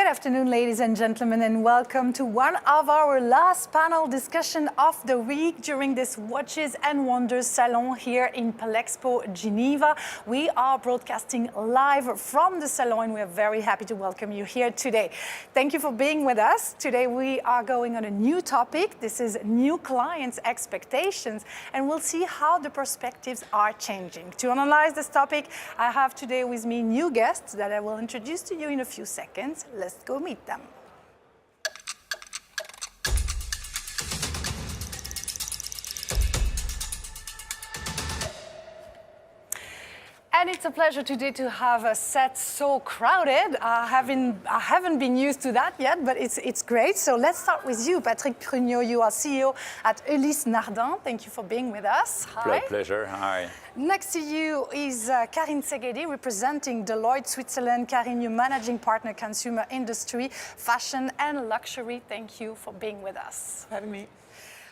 afternoon, ladies and gentlemen, and welcome to one of our last panel discussion of the week during this Watches and Wonders Salon here in Palexpo, Geneva. We are broadcasting live from the salon, and we are very happy to welcome you here today. Thank you for being with us. Today we are going on a new topic. This is new clients' expectations, and we'll see how the perspectives are changing. To analyze this topic, I have today with me new guests that I will introduce to you in a few seconds. Let's go meet them. And it's a pleasure today to have a set so crowded. I haven't been used to that yet, but it's great. So let's start with you, Patrick Prugnot. You are CEO at Ulysse Nardin. Thank you for being with us. Hi. Pleasure. Hi. Next to you is Karine Segedi, representing Deloitte Switzerland. Karine, you're managing partner consumer industry, fashion and luxury. Thank you for being with us. Having me.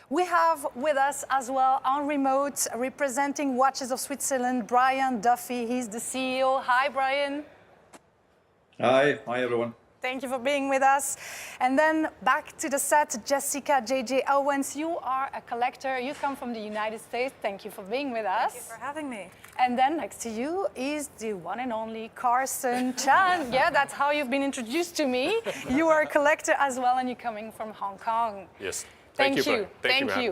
We have with us as well on remote, representing Watches of Switzerland, Brian Duffy. He's the CEO. Hi, Brian. Hi everyone. Thank you for being with us. And then back to the set, Jessica J.J. Owens. You are a collector. You come from the United States. Thank you for being with us. Thank you for having me. And then next to you is the one and only Carson Chan. Yeah, that's how you've been introduced to me. You are a collector as well, and you're coming from Hong Kong. Yes. Thank you.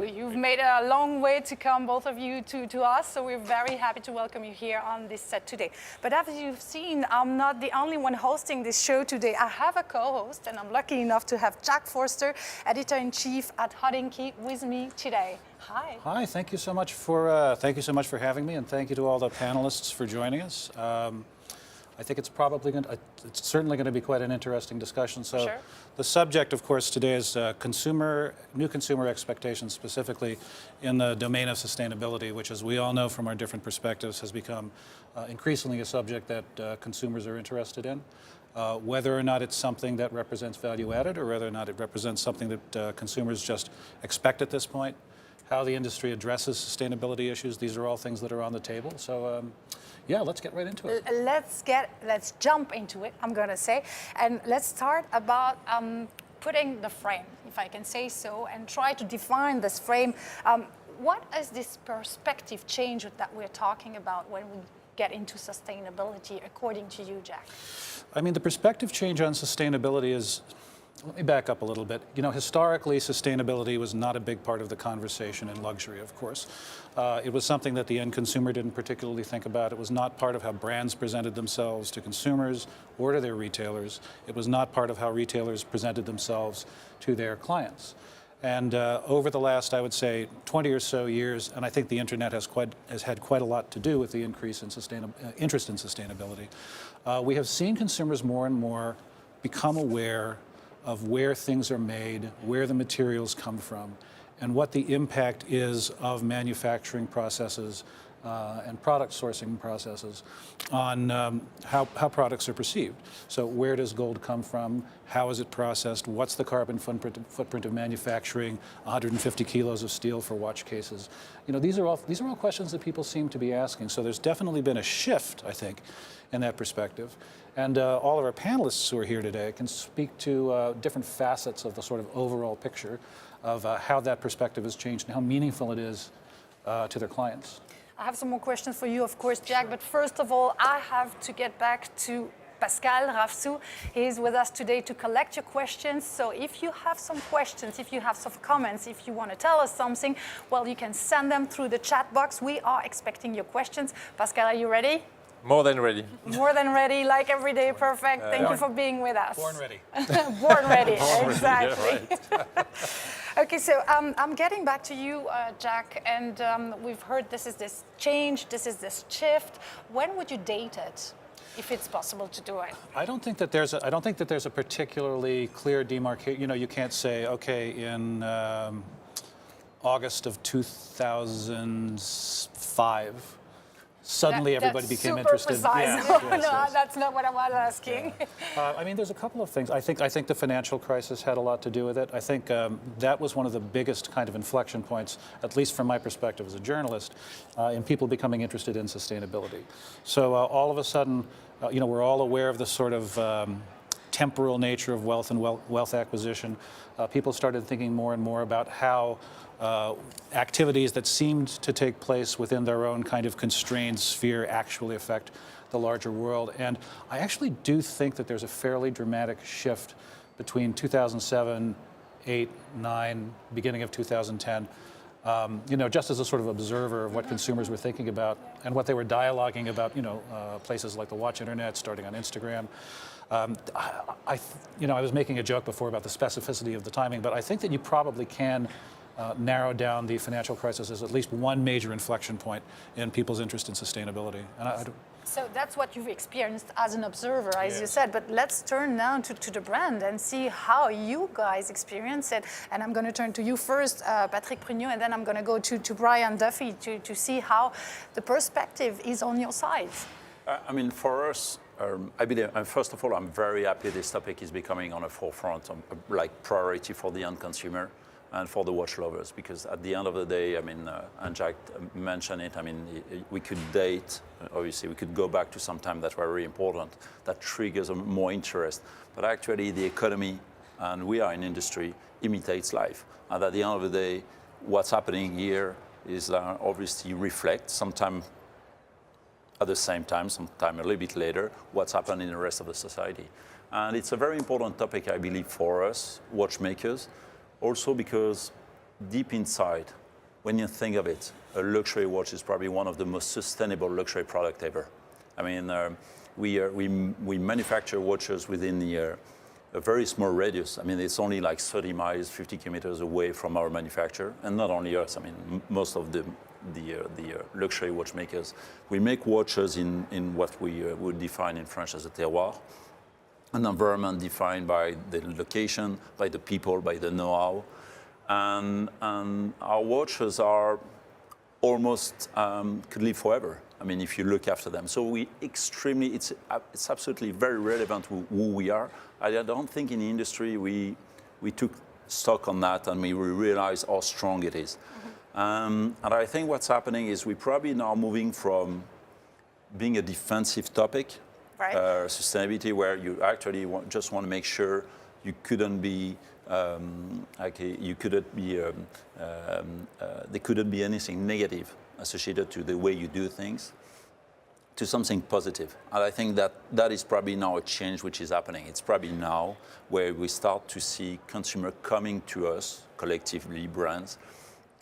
You've made a long way to come, both of you, to us, so we're very happy to welcome you here on this set today. But as you've seen, I'm not the only one hosting this show today. I have a co-host, and I'm lucky enough to have Jack Forster, Editor-in-Chief at Hodinkey, with me today. Hi. Hi. Thank you so much for having me, and thank you to all the panelists for joining us. I think it's certainly going to be quite an interesting discussion. So, sure. The subject, of course, today is new consumer expectations, specifically in the domain of sustainability, which, as we all know from our different perspectives, has become increasingly a subject that consumers are interested in. Whether or not it's something that represents value added, or whether or not it represents something that consumers just expect at this point, how the industry addresses sustainability issues, these are all things that are on the table. So. Yeah, let's get right into it. Let's jump into it, I'm going to say. And let's start about putting the frame, if I can say so, and try to define this frame. What is this perspective change that we're talking about when we get into sustainability, according to you, Jack? I mean, the perspective change on sustainability is, let me back up a little bit. You know, historically, sustainability was not a big part of the conversation in luxury, of course. It was something that the end consumer didn't particularly think about. It was not part of how brands presented themselves to consumers or to their retailers. It was not part of how retailers presented themselves to their clients. And over the last, I would say, 20 or so years, and I think the internet has had quite a lot to do with the increase in interest in sustainability, we have seen consumers more and more become aware of where things are made, where the materials come from, and what the impact is of manufacturing processes and product sourcing processes on how products are perceived. So where does gold come from? How is it processed? What's the carbon footprint of manufacturing 150 kilos of steel for watch cases? You know, these are all questions that people seem to be asking. So there's definitely been a shift, I think, in that perspective. And all of our panelists who are here today can speak to different facets of the sort of overall picture of how that perspective has changed and how meaningful it is to their clients. I have some more questions for you, of course, Jack, but first of all, I have to get back to Pascal Rafsou. He is with us today to collect your questions. So if you have some questions, if you have some comments, if you want to tell us something, well, you can send them through the chat box. We are expecting your questions. Pascal, are you ready? More than ready. More than ready, like every day, perfect. Thank you for being with us. Born ready. Born ready, Born exactly. ready, yeah, right. Okay, so I'm getting back to you, Jack, and we've heard this is this change, this is this shift. When would you date it, if it's possible to do it? I don't think that there's a particularly clear demarcation. You know, you can't say, okay, in August of 2005. Suddenly, everybody became interested. That's super precise. No, that's not what I was asking. Yeah. I mean, there's a couple of things. I think the financial crisis had a lot to do with it. I think that was one of the biggest kind of inflection points, at least from my perspective as a journalist, in people becoming interested in sustainability. So all of a sudden, you know, we're all aware of the sort of temporal nature of wealth and wealth acquisition. People started thinking more and more about how activities that seemed to take place within their own kind of constrained sphere actually affect the larger world. And I actually do think that there's a fairly dramatic shift between 2007, 8, 9, beginning of 2010. Just as a sort of observer of what consumers were thinking about and what they were dialoguing about, places like the Watch Internet, starting on Instagram. I was making a joke before about the specificity of the timing, but I think that you probably can narrow down the financial crisis as at least one major inflection point in people's interest in sustainability. And so that's what you've experienced as an observer, as Yes. you said. But let's turn now to the brand and see how you guys experience it. And I'm going to turn to you first, Patrick Pruniot, and then I'm going to go to Brian Duffy to see how the perspective is on your side. For us, I believe, first of all, I'm very happy this topic is becoming on the forefront, like priority for the end consumer and for the watch lovers, because at the end of the day, and Jack mentioned it, we could date, obviously, we could go back to some time that were very important, that triggers more interest, but actually the economy, and we are in industry, imitates life. And at the end of the day, what's happening here is obviously reflect, sometime at the same time, sometime a little bit later, what's happened in the rest of the society. And it's a very important topic, I believe, for us, watchmakers, also because deep inside, when you think of it, a luxury watch is probably one of the most sustainable luxury product ever. We manufacture watches within a very small radius. It's only like 30 miles, 50 kilometers away from our manufacturer, and not only us. Most of the luxury watchmakers. We make watches in what we would define in French as a terroir, an environment defined by the location, by the people, by the know-how. And our watches are almost could live forever. If you look after them. So it's absolutely very relevant to who we are. I don't think in the industry we took stock on that and we realized how strong it is. And I think what's happening is we're probably now moving from being a defensive topic, right. Sustainability, where you actually just want to make sure you couldn't be, there couldn't be anything negative associated to the way you do things, to something positive. And I think that is probably now a change which is happening. It's probably now where we start to see consumer coming to us, collectively, brands,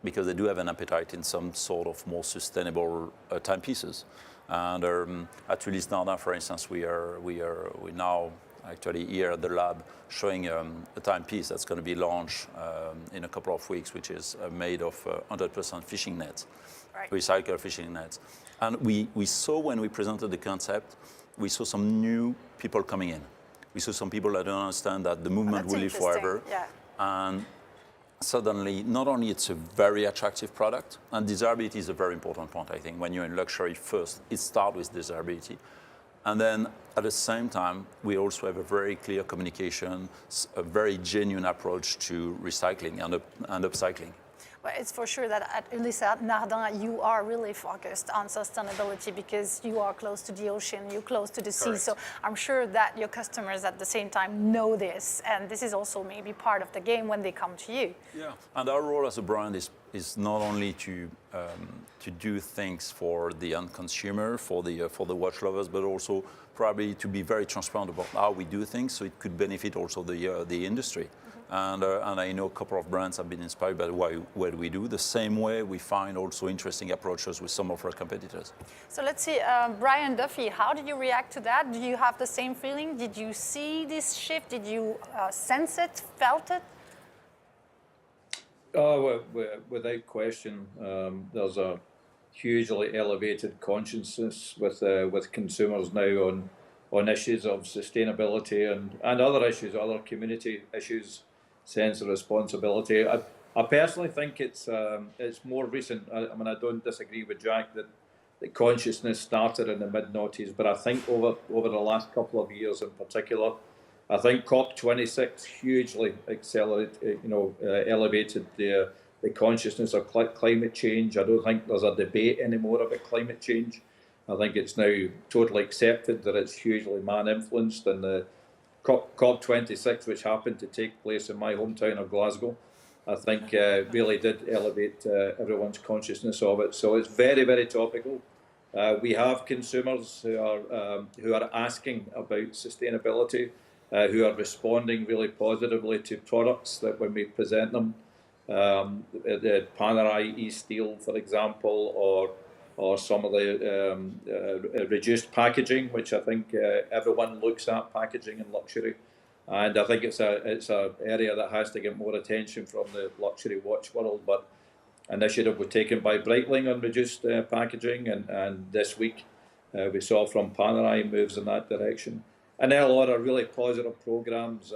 because they do have an appetite in some sort of more sustainable timepieces. And at Release Nardin, for instance, we now actually here at the lab showing a timepiece that's going to be launched in a couple of weeks, which is made of 100% fishing nets, right. Recycled fishing nets. And we saw when we presented the concept, we saw some new people coming in. We saw some people that don't understand that the movement will live forever. Yeah. And suddenly, not only it's a very attractive product, and desirability is a very important point, I think. When you're in luxury first, it starts with desirability. And then at the same time, we also have a very clear communication, a very genuine approach to recycling and upcycling. Well, it's for sure that at Release Nardin, you are really focused on sustainability because you are close to the ocean, you're close to the sea. Correct. So I'm sure that your customers at the same time know this. And this is also maybe part of the game when they come to you. Yeah, and our role as a brand is not only to do things for the end consumer, for the watch lovers, but also probably to be very transparent about how we do things, so it could benefit also the industry. And I know a couple of brands have been inspired by what we do. The same way we find also interesting approaches with some of our competitors. So let's see, Brian Duffy, how did you react to that? Do you have the same feeling? Did you see this shift? Did you sense it, felt it? Oh, without question, there's a hugely elevated consciousness with consumers now on issues of sustainability and other issues, other community issues, sense of responsibility. I personally think it's more recent. I don't disagree with Jack that the consciousness started in the mid-noughties, but I think over the last couple of years in particular, I think COP26 hugely elevated the consciousness of climate change. I don't think there's a debate anymore about climate change. I think it's now totally accepted that it's hugely man-influenced, and COP26, which happened to take place in my hometown of Glasgow, I think really did elevate everyone's consciousness of it. So it's very, very topical. We have consumers who are asking about sustainability, who are responding really positively to products that when we present them, the Panerai e-steel, for example, or some of the reduced packaging, which I think everyone looks at packaging in luxury. And I think it's a area that has to get more attention from the luxury watch world. But initiative was taken by Breitling on reduced packaging, and this week we saw from Panerai moves in that direction. And there are a lot of really positive programs,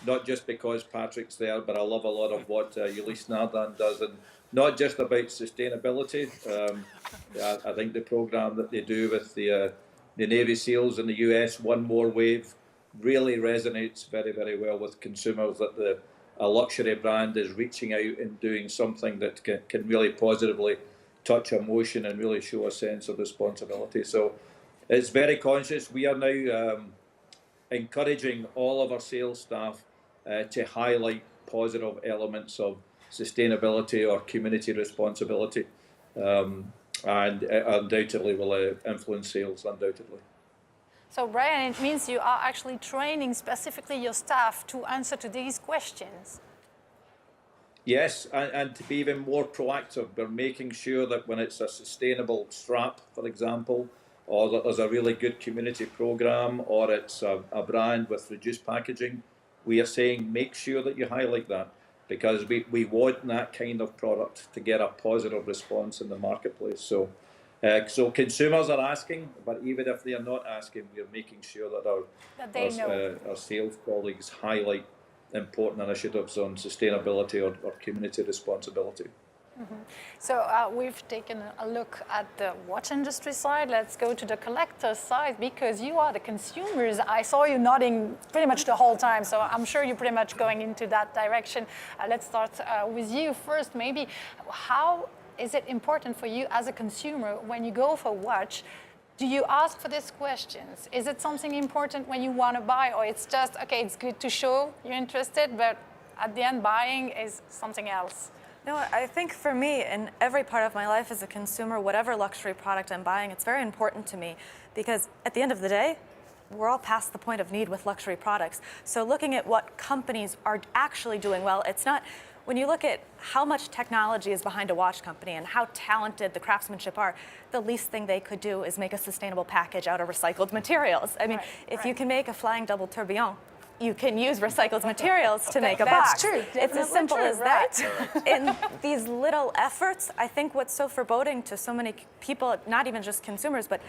not just because Patrick's there, but I love a lot of what Ulysse Nardan does, and not just about sustainability. I think the program that they do with the Navy SEALs in the US, One More Wave, really resonates very, very well with consumers, that a luxury brand is reaching out and doing something that can really positively touch emotion and really show a sense of responsibility. So it's very conscious. We are now encouraging all of our sales staff to highlight positive elements of sustainability or community responsibility, and undoubtedly will influence sales, undoubtedly. So Brian, it means you are actually training specifically your staff to answer to these questions. Yes, and to be even more proactive, we're making sure that when it's a sustainable strap, for example, or that there's a really good community program, or it's a brand with reduced packaging, we are saying make sure that you highlight that, because we want that kind of product to get a positive response in the marketplace. So consumers are asking, but even if they are not asking, we are making sure that our sales colleagues highlight important initiatives on sustainability or community responsibility. Mm-hmm. So we've taken a look at the watch industry side. Let's go to the collector side, because you are the consumers. I saw you nodding pretty much the whole time, so I'm sure you're pretty much going into that direction. Let's start with you first, maybe. How is it important for you as a consumer when you go for a watch? Do you ask for these questions? Is it something important when you want to buy, or it's just, okay, it's good to show you're interested, but at the end buying is something else? No, I think for me, in every part of my life as a consumer, whatever luxury product I'm buying, it's very important to me, because at the end of the day, we're all past the point of need with luxury products. So looking at what companies are actually doing well, it's not, when you look at how much technology is behind a watch company and how talented the craftsmanship are, the least thing they could do is make a sustainable package out of recycled materials. I mean, if you can make a flying double tourbillon, you can use recycled materials to make a box. That's true. It's as simple as that. In these little efforts, I think what's so foreboding to so many people, not even just consumers, but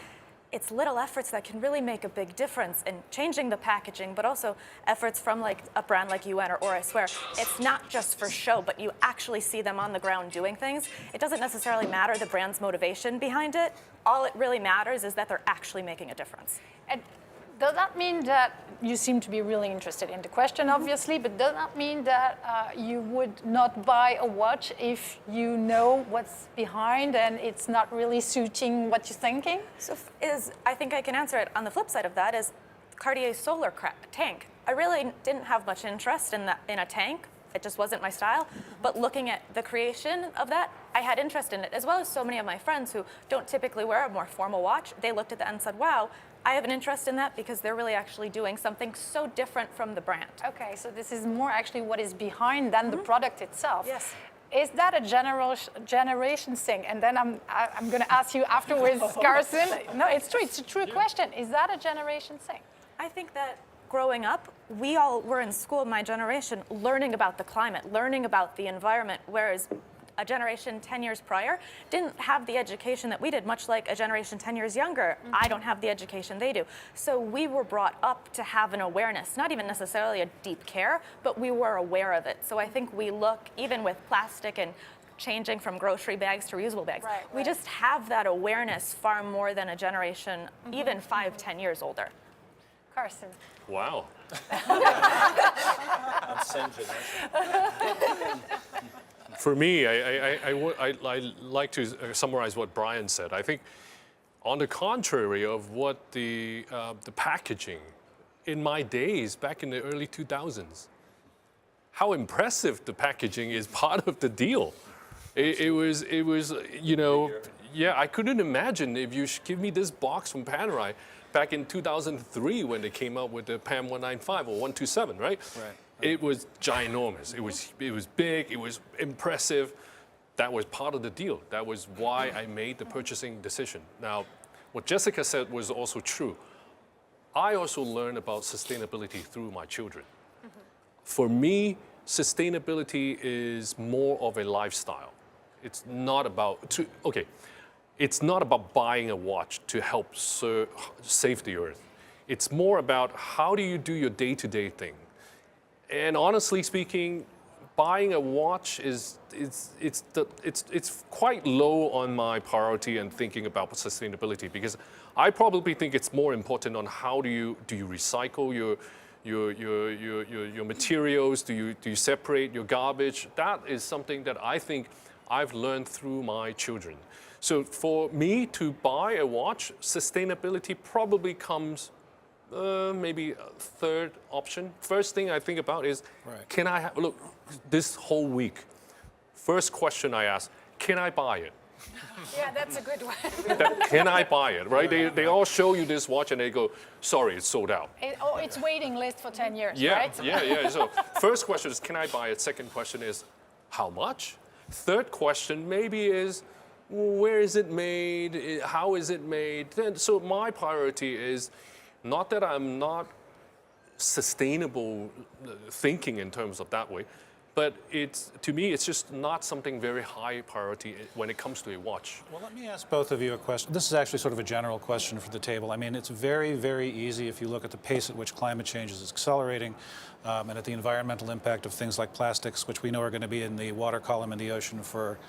it's little efforts that can really make a big difference in changing the packaging, but also efforts from like a brand like UN or I Swear. It's not just for show, but you actually see them on the ground doing things. It doesn't necessarily matter the brand's motivation behind it. All it really matters is that they're actually making a difference. And does that mean that you seem to be really interested in the question, obviously, but does that mean that you would not buy a watch if you know what's behind and it's not really suiting what you're thinking? So I think I can answer it on the flip side of that is Cartier's solar tank. I really didn't have much interest in a tank. It just wasn't my style. But looking at the creation of that, I had interest in it, as well as so many of my friends who don't typically wear a more formal watch. They looked at that and said, wow, I have an interest in that because they're really actually doing something so different from the brand. Okay, so this is more actually what is behind than the product itself. Yes. Is that a generation thing? And then I'm going to ask you afterwards, Carson. No, it's true. It's a true question. Is that a generation thing? I think that growing up, we all were in school, my generation, learning about the climate, learning about the environment, whereas a generation 10 years prior didn't have the education that we did, much like a generation 10 years younger. I don't have the education they do. So we were brought up to have an awareness, not even necessarily a deep care, but we were aware of it. So I think we look, even with plastic and changing from grocery bags to reusable bags, we just have that awareness far more than a generation, even 5-10 years older. Carson. Wow. For me, I like to summarize what Brian said. I think, on the contrary of what the packaging in my days, back in the early 2000s, how impressive the packaging is part of the deal. It was, you know, yeah, I couldn't imagine if you give me this box from Panerai back in 2003 when they came out with the PAM 195 or 127, right? Right. It was ginormous. It was big. It was impressive. That was part of the deal. That was why I made the purchasing decision. Now, what Jessica said was also true. I also learned about sustainability through my children. For me, sustainability is more of a lifestyle. It's not about it's not about buying a watch to help save the earth. It's more about how do you do your day-to-day thing. And honestly speaking, buying a watch it's quite low on my priority and thinking about sustainability, because I probably think it's more important on how do you recycle your materials, do you separate your garbage. That is something that I think I've learned through my children. So for me to buy a watch, sustainability probably comes maybe a third option. First thing I think about is, can I have, look, this whole week, first question I ask, can I buy it? Yeah, that's a good one. Can I buy it, right? They all show you this watch and they go, sorry, it's sold out. It's waiting list for 10 years, Yeah, right? yeah. So first question is, can I buy it? Second question is, how much? Third question maybe is, where is it made? How is it made? So my priority is not that I'm not sustainable thinking in terms of that way, but to me, it's just not something very high priority when it comes to a watch. Well, let me ask both of you a question. This is actually sort of a general question for the table. I mean, it's very, very easy if you look at the pace at which climate change is accelerating and at the environmental impact of things like plastics, which we know are going to be in the water column in the ocean for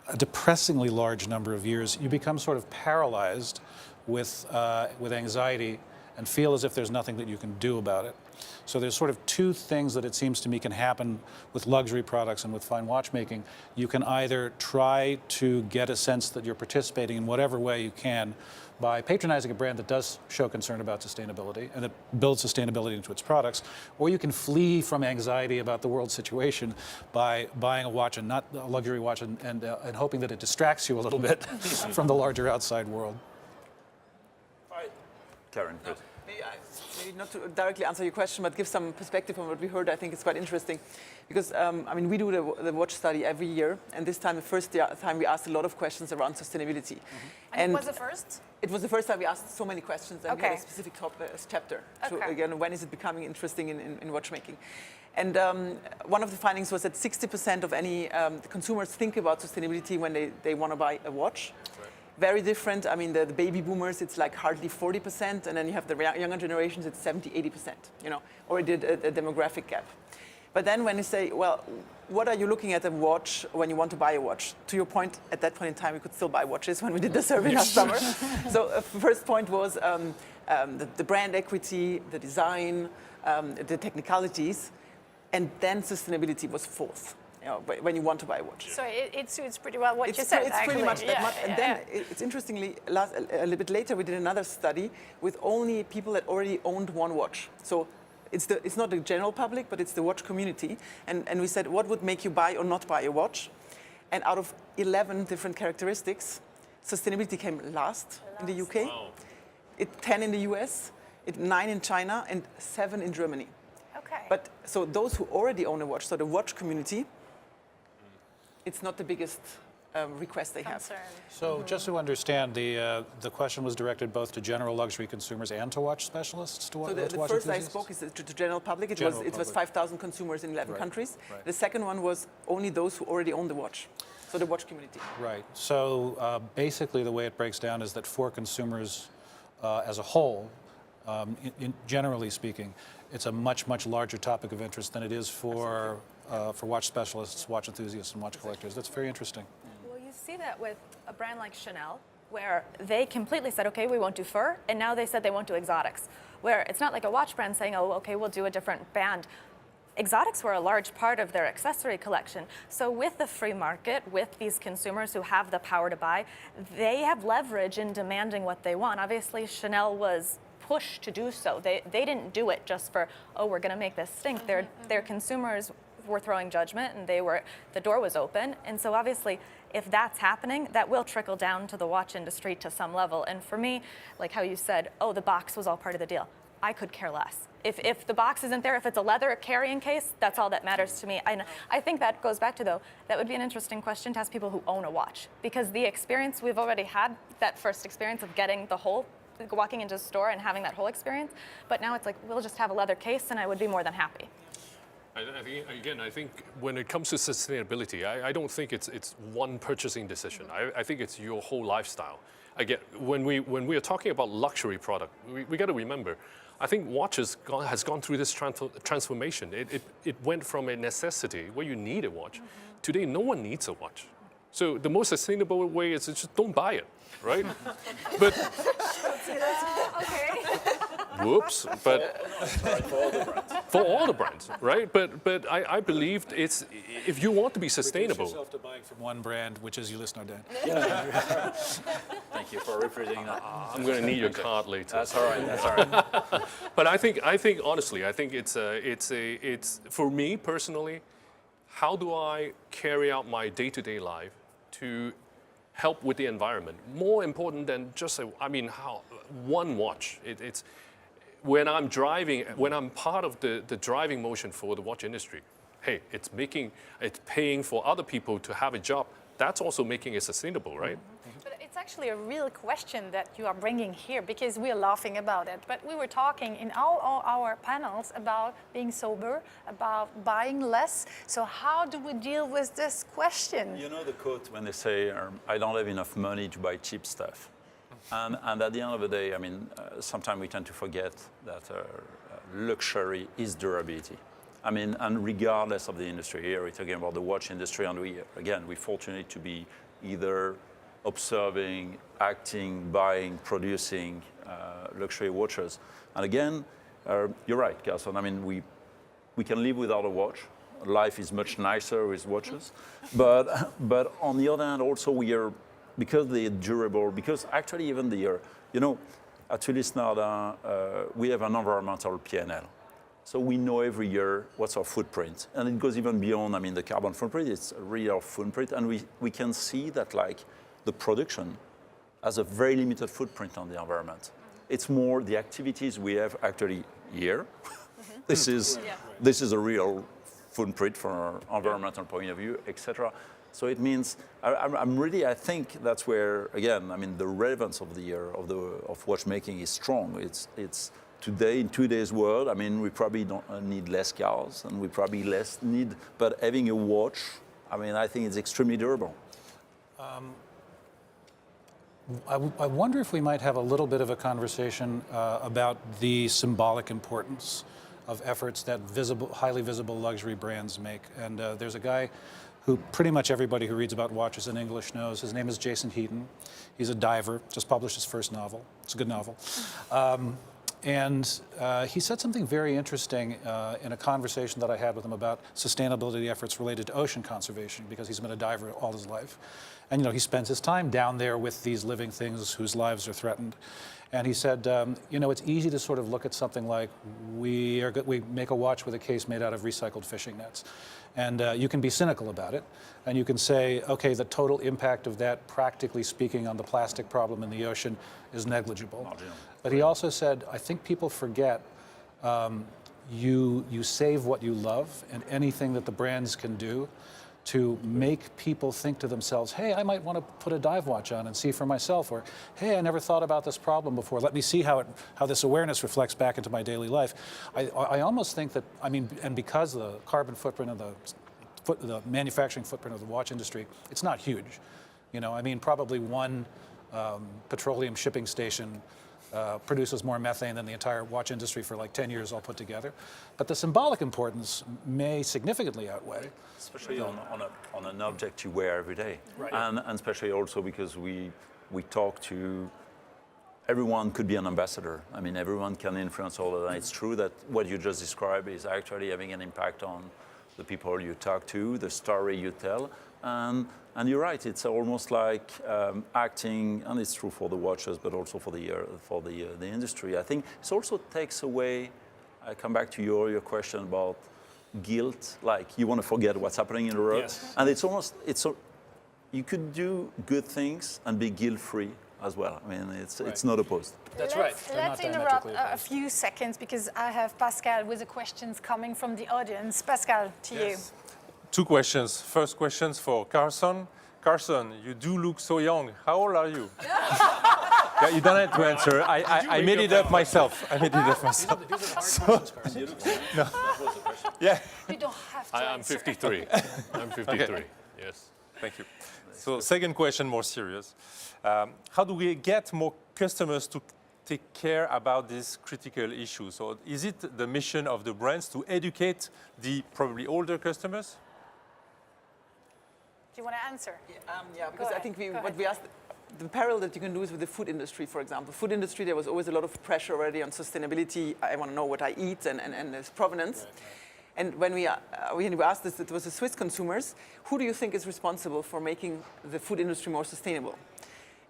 a depressingly large number of years. You become sort of paralyzed with anxiety and feel as if there's nothing that you can do about it. So there's sort of two things that it seems to me can happen with luxury products and with fine watchmaking. You can either try to get a sense that you're participating in whatever way you can by patronizing a brand that does show concern about sustainability and that builds sustainability into its products, or you can flee from anxiety about the world situation by buying a watch, and not a luxury watch, and hoping that it distracts you a little bit from the larger outside world. Karen, please. Maybe not to directly answer your question, but give some perspective on what we heard. I think it's quite interesting, because I mean, we do the watch study every year, and this time, the first time, we asked a lot of questions around sustainability. And it was the first? It was the first time we asked so many questions, and we had a specific chapter. So again, when is it becoming interesting in watchmaking? And one of the findings was that 60% of any consumers think about sustainability when they want to buy a watch. Very different. I mean, the baby boomers, it's like hardly 40%, and then you have the younger generations, it's 70, 80%, you know, already a demographic gap. But then when you say, well, what are you looking at a watch when you want to buy a watch? To your point, at that point in time, we could still buy watches when we did the survey last summer. So first point was the brand equity, the design, the technicalities, and then sustalitability was fourth. You know, when you want to buy a watch. So it suits pretty well what you said. It's pretty much that much. And then it's interestingly, a little bit later, we did another study with only people that already owned one watch. So it's not the general public, but it's the watch community. And we said, what would make you buy or not buy a watch? And out of 11 different characteristics, sustainability came last in the UK, 10 in the US, 9 in China, and 7 in Germany. Okay. But so those who already own a watch, so the watch community, it's not the biggest request they have. So just to understand, the question was directed both to general luxury consumers and to watch specialists? So the first I spoke is to the general public. It was 5,000 consumers in 11 countries. Right. The second one was only those who already own the watch. So the watch community. Right. So basically the way it breaks down is that for consumers as a whole, generally speaking, it's a much, much larger topic of interest than it is for watch specialists, watch enthusiasts, and watch collectors. That's very interesting. Well, you see that with a brand like Chanel, where they completely said, okay, we won't do fur, and now they said they won't do exotics. Where it's not like a watch brand saying, oh, okay, we'll do a different band. Exotics were a large part of their accessory collection. So with the free market, with these consumers who have the power to buy, they have leverage in demanding what they want. Obviously, Chanel was push to do so. They didn't do it just for, oh, we're going to make this stink. Their consumers were throwing judgment, and the door was open. And so obviously, if that's happening, that will trickle down to the watch industry to some level. And for me, like how you said, oh, the box was all part of the deal. I could care less. If the box isn't there, if it's a leather carrying case, that's all that matters to me. I think that goes back to, though, that would be an interesting question to ask people who own a watch. Because the experience, we've already had that first experience of getting the whole, walking into a store and having that whole experience. But now it's like, we'll just have a leather case and I would be more than happy. I think when it comes to sustainability, I don't think it's one purchasing decision. I think it's your whole lifestyle. Again, when we are talking about luxury product, we got to remember, I think watches has gone through this transformation. It went from a necessity where you need a watch. Today, no one needs a watch. So the most sustainable way is to just don't buy it, right? But Okay. whoops, but for all the brands, right? But I believe it's, if you want to be sustainable. Reduce yourself to buying from one brand, which is Ulysse Nardin. Thank you for rephrasing that. I'm going to need your card later. That's all right. That's all right. But I think honestly, I think it's for me personally, how do I carry out my day-to-day life to help with the environment? More important than just how one watch. It's when I'm driving, when I'm part of the driving motion for the watch industry. Hey, it's paying for other people to have a job. That's also making it sustainable, right? But it's actually a real question that you are bringing here, because we are laughing about it. But we were talking in all our panels about being sober, about buying less. So how do we deal with this question? You know the quote when they say, I don't have enough money to buy cheap stuff. And at the end of the day, sometimes we tend to forget that luxury is durability. And regardless of the industry, here we're talking about the watch industry, and we're fortunate to be either observing, acting, buying, producing luxury watches. And again, you're right, Carson. We can live without a watch. Life is much nicer with watches. But on the other hand, also because they're durable, because actually even at Ulysse Nardin, we have an environmental P&L. So we know every year what's our footprint. And it goes even beyond, the carbon footprint, it's a real footprint. And we can see that the production has a very limited footprint on the environment. It's more the activities we have actually here. This is a real footprint from an environmental point of view, etc. So it means I think that's where, again, the relevance of the year of watchmaking is strong. It's today, in today's world, we probably don't need less cars, and we probably less need, but having a watch, I think it's extremely durable. I wonder if we might have a little bit of a conversation about the symbolic importance of efforts that highly visible luxury brands make. And there's a guy who pretty much everybody who reads about watches in English knows. His name is Jason Heaton. He's a diver, just published his first novel. It's a good novel. And he said something very interesting in a conversation that I had with him about sustainability efforts related to ocean conservation, because he's been a diver all his life. And he spends his time down there with these living things whose lives are threatened. And he said, it's easy to sort of look at something like we make a watch with a case made out of recycled fishing nets. And you can be cynical about it. And you can say, okay, the total impact of that, practically speaking, on the plastic problem in the ocean is negligible. But he also said, I think people forget you save what you love, and anything that the brands can do to make people think to themselves, hey, I might want to put a dive watch on and see for myself, or hey, I never thought about this problem before. Let me see how this awareness reflects back into my daily life. I almost think that, and because the carbon footprint of the manufacturing footprint of the watch industry, it's not huge. Probably one petroleum shipping station produces more methane than the entire watch industry for 10 years all put together. But the symbolic importance may significantly outweigh. Especially on an object you wear every day. Right. And especially also because we talk to, everyone could be an ambassador. Everyone can influence all of that. It's true that what you just described is actually having an impact on the people you talk to, the story you tell. And you're right, it's almost like acting, and it's true for the watches, but also for the industry. I think it also takes away, I come back to your question about guilt, like you want to forget what's happening in the road. Yes. And you could do good things and be guilt-free as well. I mean, it's not opposed. That's right. They're Let's not interrupt diametrically a opposed. few seconds because I have Pascal with the questions coming from the audience. Pascal, to you. Two questions. First questions for Carson. Carson, you do look so young. How old are you? Yeah, you don't have to answer. I made it up myself. I made it up myself. These are hard questions, Carson. Yeah. You don't have to I'm answer. 53. I'm 53. Okay. Yes. Thank you. So second question, more serious. How do we get more customers to take care about this critical issue? So is it the mission of the brands to educate the probably older customers? Do you want to answer? Yeah, because I ahead, think go what ahead. we asked, the parallel that you can do is with the food industry, for example. Food industry, there was always a lot of pressure already on sustainability. I want to know what I eat and its provenance. And when we asked this, it was the Swiss consumers, who do you think is responsible for making the food industry more sustainable?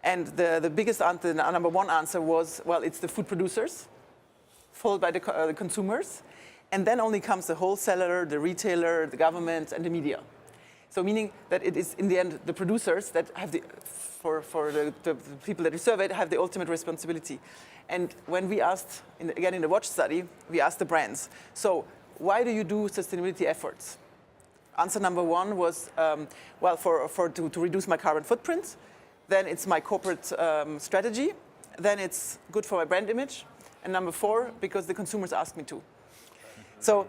And the biggest answer, the number one answer was, well, it's the food producers, followed by the consumers, and then only comes the wholesaler, the retailer, the government, and the media. So meaning that it is in the end the producers that have for the people that we surveyed have the ultimate responsibility. And when we asked, again in the watch study, we asked the brands, so why do you do sustainability efforts? Answer number one was, well, to reduce my carbon footprint. Then it's my corporate strategy. Then it's good for my brand image. And number four, because the consumers ask me to. So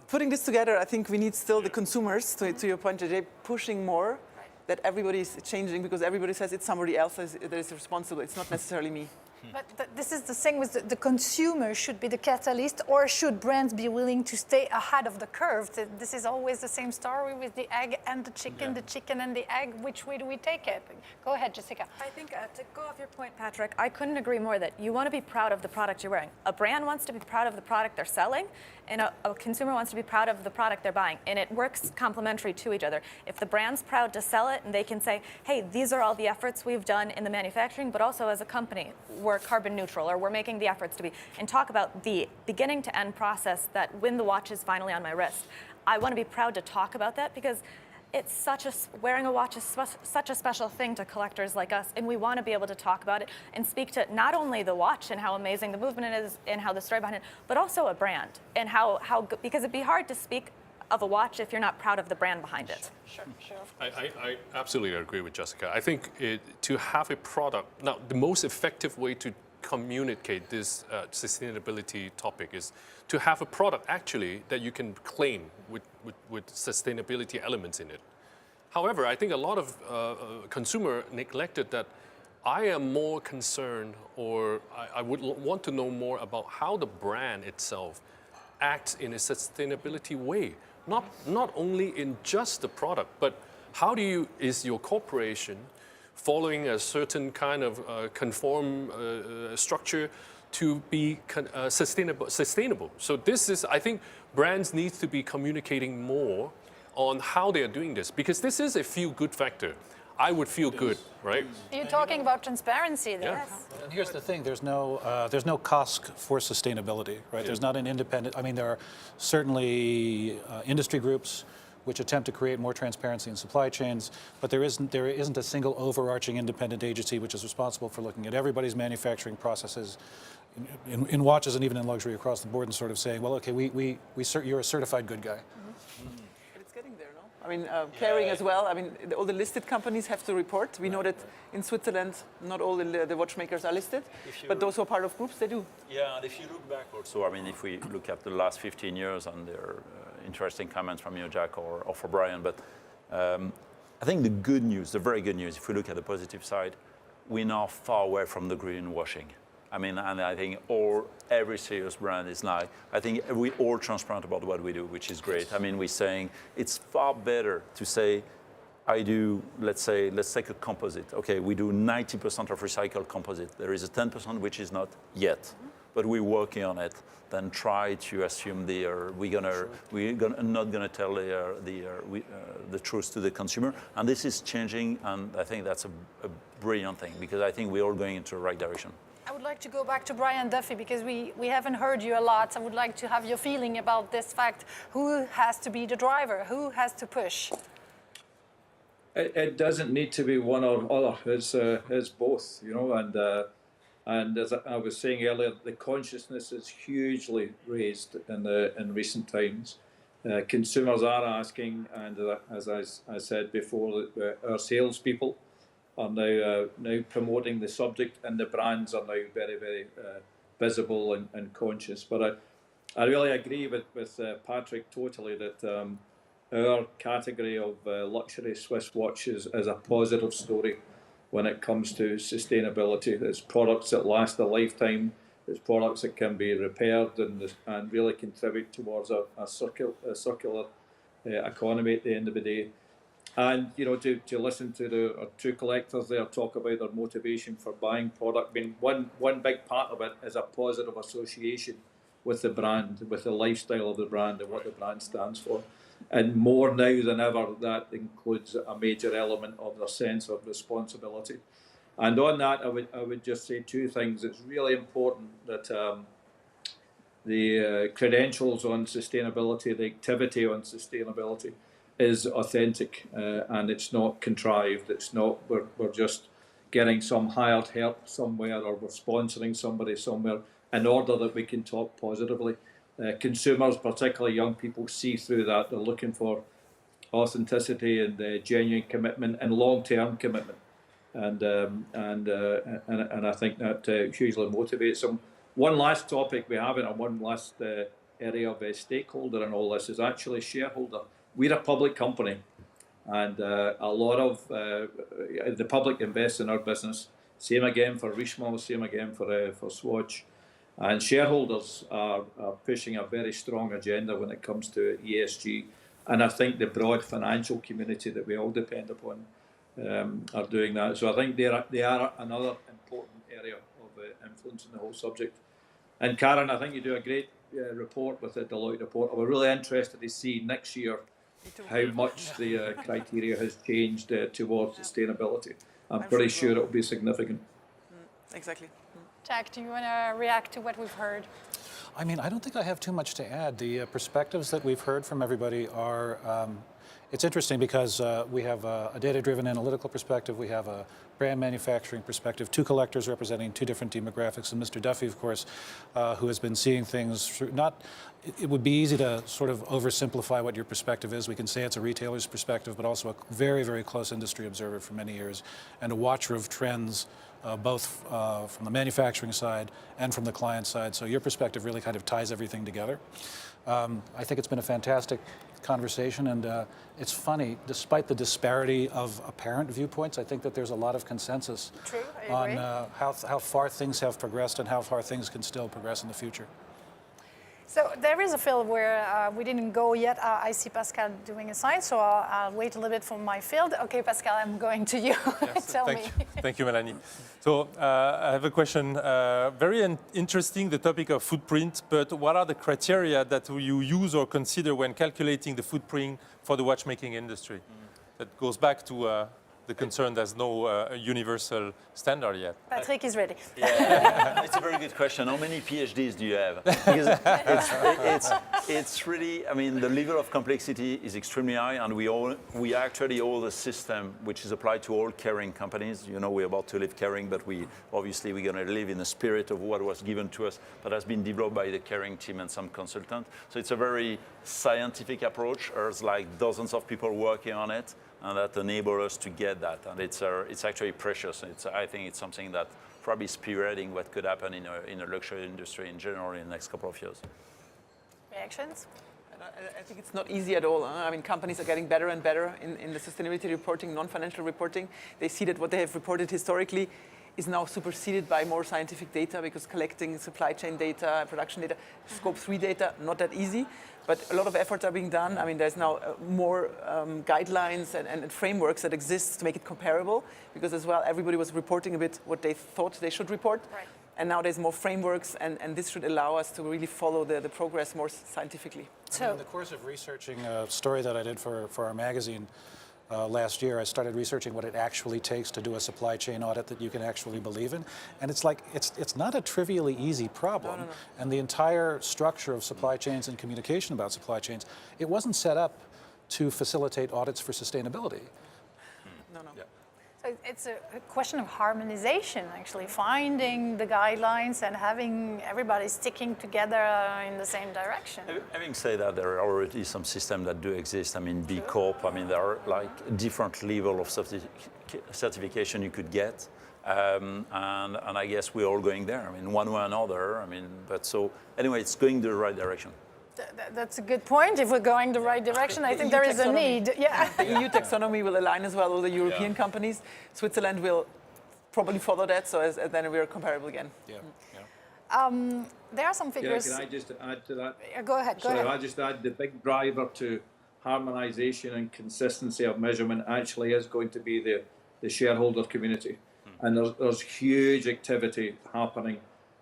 putting this together, I think we need still the consumers, to your point, JJ, pushing more, that everybody is changing because everybody says it's somebody else that is responsible. It's not necessarily me. But this is the thing with the consumer should be the catalyst, or should brands be willing to stay ahead of the curve? This is always the same story with the egg and the chicken and the egg. Which way do we take it? Go ahead, Jessica. I think to go off your point, Patrick, I couldn't agree more that you want to be proud of the product you're wearing. A brand wants to be proud of the product they're selling, and a consumer wants to be proud of the product they're buying. And it works complementary to each other. If the brand's proud to sell it and they can say, hey, these are all the efforts we've done in the manufacturing, but also as a company, we're carbon neutral, or we're making the efforts to be, and talk about the beginning to end process that when the watch is finally on my wrist. I want to be proud to talk about that because it's wearing a watch is such a special thing to collectors like us, and we want to be able to talk about it and speak to not only the watch and how amazing the movement is and how the story behind it, but also a brand and because it'd be hard to speak of a watch if you're not proud of the brand behind it. Sure. I absolutely agree with Jessica. I think to have a product, now the most effective way to communicate this sustainability topic is to have a product actually that you can claim with sustainability elements in it. However, I think a lot of consumer neglected that. I am more concerned, or I would want to know more about how the brand itself acts in a sustainability way. Not only in just the product, but how is your corporation following a certain kind of conform structure to be sustainable. So this is, I think, brands need to be communicating more on how they are doing this, because this is a feel-good factor. I would feel good, right? You're talking about transparency there. Yes. And here's the thing: there's no cost for sustainability, right? Yeah. There's not an independent. I mean, there are certainly industry groups which attempt to create more transparency in supply chains, but there isn't a single overarching independent agency which is responsible for looking at everybody's manufacturing processes in watches and even in luxury across the board and sort of saying, well, okay, you're a certified good guy. But it's getting there, no? I mean, Kering as well. I mean, all the listed companies have to report. We know that in Switzerland, not all the watchmakers are listed, but those who are part of groups, they do. Yeah, and if you look back also, I mean, if we look at the last 15 years, and there are interesting comments from you, Jack, or for Brian, but I think the good news, the very good news, if we look at the positive side, we're now far away from the greenwashing. I mean, and I think every serious brand is like, I think we're all transparent about what we do, which is great. I mean, we're saying it's far better to say, let's take a composite. Okay, we do 90% of recycled composite. There is a 10% which is not yet. but we're working on it, than try to assume we're not gonna tell the truth to the consumer. And this is changing, and I think that's a brilliant thing, because I think we're all going into the right direction. I would like to go back to Brian Duffy, because we haven't heard you a lot. I would like to have your feeling about this fact. Who has to be the driver? Who has to push? It doesn't need to be one or other. It's both, you know. And as I was saying earlier, the consciousness is hugely raised in recent times. Consumers are asking, and as I said before, our salespeople are now promoting the subject, and the brands are now very, very visible and conscious. But I really agree with Patrick totally that our category of luxury Swiss watches is a positive story when it comes to sustainability. It's products that last a lifetime. It's products that can be repaired and really contribute towards a circular economy at the end of the day. And you know, to listen to our two collectors there talk about their motivation for buying product. I mean, one big part of it is a positive association with the brand, with the lifestyle of the brand and what the brand stands for. And more now than ever, that includes a major element of their sense of responsibility. And on that, I would just say two things. It's really important that the credentials on sustainability, the activity on sustainability, is authentic and it's not contrived. It's not we're just getting some hired help somewhere, or we're sponsoring somebody somewhere in order that we can talk positively. Consumers, particularly young people, see through that. They're looking for authenticity and genuine commitment and long-term commitment, and I think that hugely motivates them. One last topic we have, and one last area of stakeholder in all this is actually shareholder. We're a public company, and a lot of the public invests in our business. Same again for Richemont, same again for Swatch. And shareholders are pushing a very strong agenda when it comes to ESG. And I think the broad financial community that we all depend upon are doing that. So I think they are another important area of influence in the whole subject. And Karen, I think you do a great report with the Deloitte report. I'm really interested to see next year how much the criteria has changed towards sustainability. I'm pretty sure it will be significant. Exactly. Jack, do you want to react to what we've heard? I mean, I don't think I have too much to add. The perspectives that we've heard from everybody are, it's interesting because we have a data-driven analytical perspective, we have a brand manufacturing perspective, two collectors representing two different demographics, and Mr. Duffy, of course, who has been seeing things through, it would be easy to sort of oversimplify what your perspective is. We can say it's a retailer's perspective, but also a very, very close industry observer for many years, and a watcher of trends, both from the manufacturing side and from the client side. So your perspective really kind of ties everything together. I think it's been a fantastic conversation, and it's funny, despite the disparity of apparent viewpoints, I think that there's a lot of consensus on how far things have progressed and how far things can still progress in the future. So there is a field where we didn't go yet. I see Pascal doing a sign, so I'll wait a little bit for my field. Okay, Pascal, I'm going to you. Yes, Tell me. Thank you, Melanie. So I have a question. Very interesting, the topic of footprint, but what are the criteria that you use or consider when calculating the footprint for the watchmaking industry? That goes back to the concern there's no universal standard yet. Patrick is ready. Yeah, it's a very good question. How many PhDs do you have? Because it's really, I mean, the level of complexity is extremely high, and we actually all the system which is applied to all Kering companies. You know, we're about to leave Kering, but we're going to live in the spirit of what was given to us, that has been developed by the Kering team and some consultant. So it's a very scientific approach. There's like dozens of people working on it, and that enable us to get that. And it's actually precious. I think it's something that probably spearheading what could happen in a luxury industry in general in the next couple of years. Reactions? I think it's not easy at all. I mean, companies are getting better and better in the sustainability reporting, non-financial reporting. They see that what they have reported historically is now superseded by more scientific data, because collecting supply chain data, production data, scope 3 data, not that easy. But a lot of efforts are being done. I mean, there's now more guidelines and frameworks that exist to make it comparable, because as well, everybody was reporting a bit what they thought they should report. Right. And now there's more frameworks, and this should allow us to really follow the progress more scientifically. So, in the course of researching a story that I did for our magazine last year, I started researching what it actually takes to do a supply chain audit that you can actually believe in. And it's like, it's not a trivially easy problem. No. And the entire structure of supply chains and communication about supply chains, it wasn't set up to facilitate audits for sustainability. No. Yeah. So it's a question of harmonization, actually, finding the guidelines and having everybody sticking together in the same direction. Having said that, there are already some systems that do exist. I mean, B Corp, I mean, there are like different level of certification you could get. And I guess we're all going there. I mean, one way or another. I mean, but so anyway, it's going the right direction. That's a good point. If we're going the right direction, I think there is a need. Yeah. The EU taxonomy will align as well with the European companies. Switzerland will probably follow that, so then we're comparable again. Yeah. There are some figures. Can I just add to that? Go ahead. Go ahead. I just add the big driver to harmonisation and consistency of measurement actually is going to be the shareholder community, and there's huge activity happening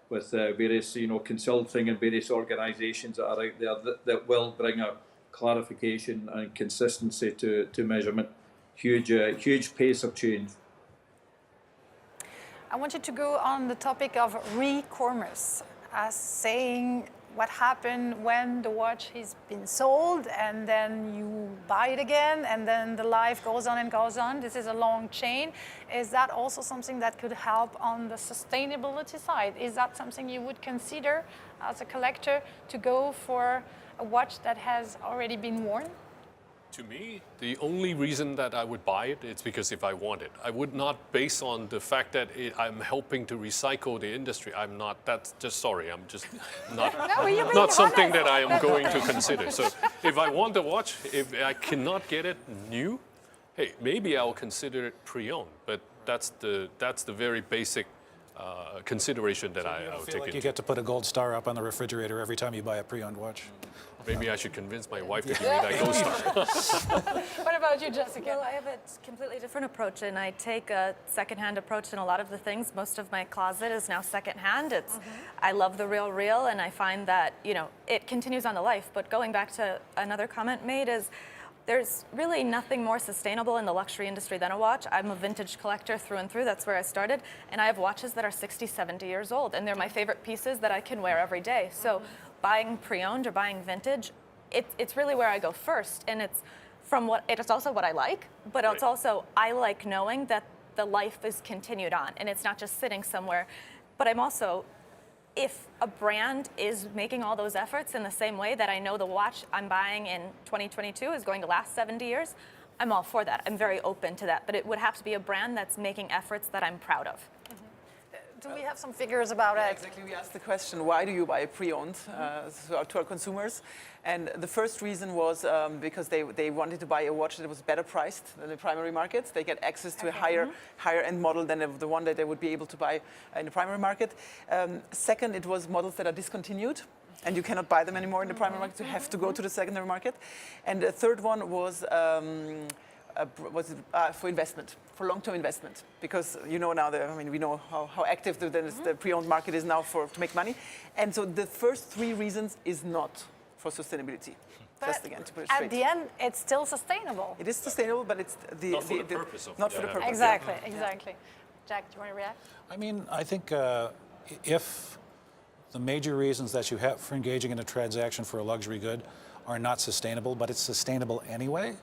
with various, consulting and various organisations that are out there that will bring a clarification and consistency to measurement. Huge pace of change. I wanted to go on the topic of re-commerce, as saying what happened when the watch has been sold and then you buy it again and then the life goes on and goes on. This is a long chain. Is that also something that could help on the sustainability side? Is that something you would consider as a collector to go for a watch that has already been worn? To me, the only reason that I would buy it is because if I want it. I would not base on the fact that I'm helping to recycle the industry. I'm not, that's just, sorry, I'm just not, not something that I am going to consider. So if I want the watch, if I cannot get it new, hey, maybe I'll consider it pre-owned, but that's the very basic consideration that I would take like into. you get to put a gold star up on the refrigerator every time you buy a pre-owned watch. Maybe I should convince my wife to give me that gold star. What about you, Jessica? Well, I have a completely different approach, and I take a secondhand approach in a lot of the things. Most of my closet is now secondhand. I love the real, and I find that, it continues on the life. But going back to another comment made is, there's really nothing more sustainable in the luxury industry than a watch. I'm a vintage collector through and through. That's where I started. And I have watches that are 60, 70 years old, and they're my favorite pieces that I can wear every day. So buying pre-owned or buying vintage, it's really where I go first. And it's also what I like, but it's also, I like knowing that the life is continued on and it's not just sitting somewhere. But I'm also, if a brand is making all those efforts in the same way that I know the watch I'm buying in 2022 is going to last 70 years, I'm all for that. I'm very open to that. But it would have to be a brand that's making efforts that I'm proud of. Do we have some figures about it? Exactly. We asked the question, why do you buy a pre-owned to our consumers? And the first reason was because they wanted to buy a watch that was better priced than the primary market. They get access to a higher end model than the one that they would be able to buy in the primary market. Second, it was models that are discontinued, and you cannot buy them anymore in the primary market. You have to go to the secondary market. And the third one was for investment, for long-term investment, because we know how active the pre-owned market is now to make money, and so the first three reasons is not for sustainability. But just again to put it straight. at the end, it's still sustainable. It is sustainable, but it's Not for the purpose of not for the purpose. Exactly. Jack, do you want to react? I mean, I think if the major reasons that you have for engaging in a transaction for a luxury good are not sustainable, but it's sustainable anyway,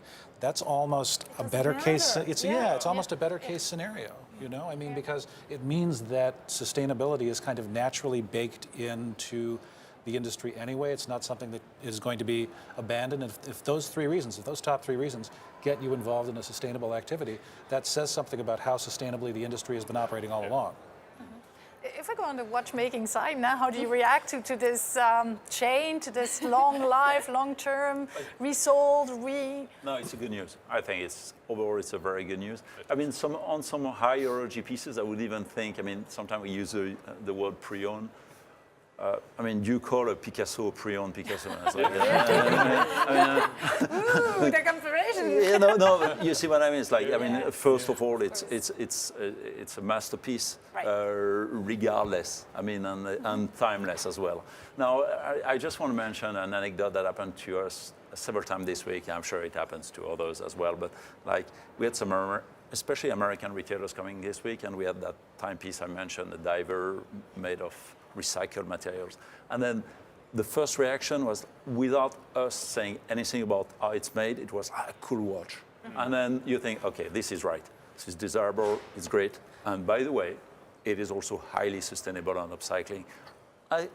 that's almost a better case. It's almost a better case scenario. I mean, because it means that sustainability is kind of naturally baked into the industry anyway. It's not something that is going to be abandoned. If those top three reasons get you involved in a sustainable activity, that says something about how sustainably the industry has been operating all along. If I go on the watchmaking side now, how do you react to this chain, to this long life, long-term, resold, No, it's a good news. I think overall it's a very good news. I mean, on some high horology pieces, I would even think, sometimes we use the word pre-owned. I mean, do you call a Picasso a pre-owned Picasso? Ooh, the comparison. No, you see what I mean? It's like, I mean, first of all, it's a masterpiece, Right. regardless. I mean, and timeless as well. Now, I just want to mention an anecdote that happened to us several times this week. I'm sure it happens to others as well. But like, we had some, especially American retailers coming this week, and we had that timepiece I mentioned, a diver made of recycled materials. And then the first reaction was, without us saying anything about how it's made, it was a cool watch. And then you think, okay, this is right. This is desirable, it's great. And by the way, it is also highly sustainable and upcycling.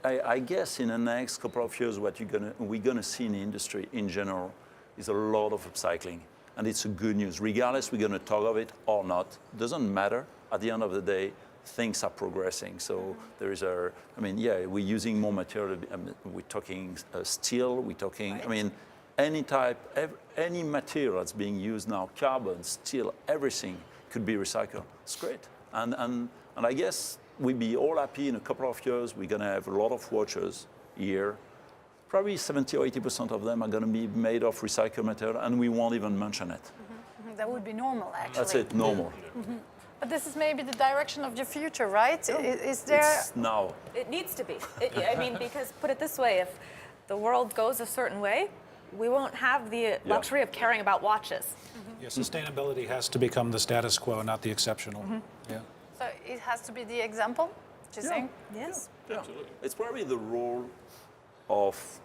I guess in the next couple of years, what we're gonna see in the industry in general is a lot of upcycling. And it's a good news. Regardless we're gonna talk of it or not, doesn't matter. At the end of the day, things are progressing. So there is I mean, yeah, we're using more material. I mean, we're talking steel, we're talking, I mean, any material that's being used now, carbon, steel, everything could be recycled. It's great. And I guess we'll be all happy in a couple of years. We're gonna have a lot of watches here. Probably 70 or 80% of them are gonna be made of recycled material, and we won't even mention it. That would be normal, actually. That's it, normal. But this is maybe the direction of the future, right? Is there? It's now. It needs to be. I mean, because put it this way, if the world goes a certain way, we won't have the luxury of caring about watches. Yeah, sustainability has to become the status quo, not the exceptional. Yeah. So it has to be the example, do you think? Yes. Yeah. It's probably the role of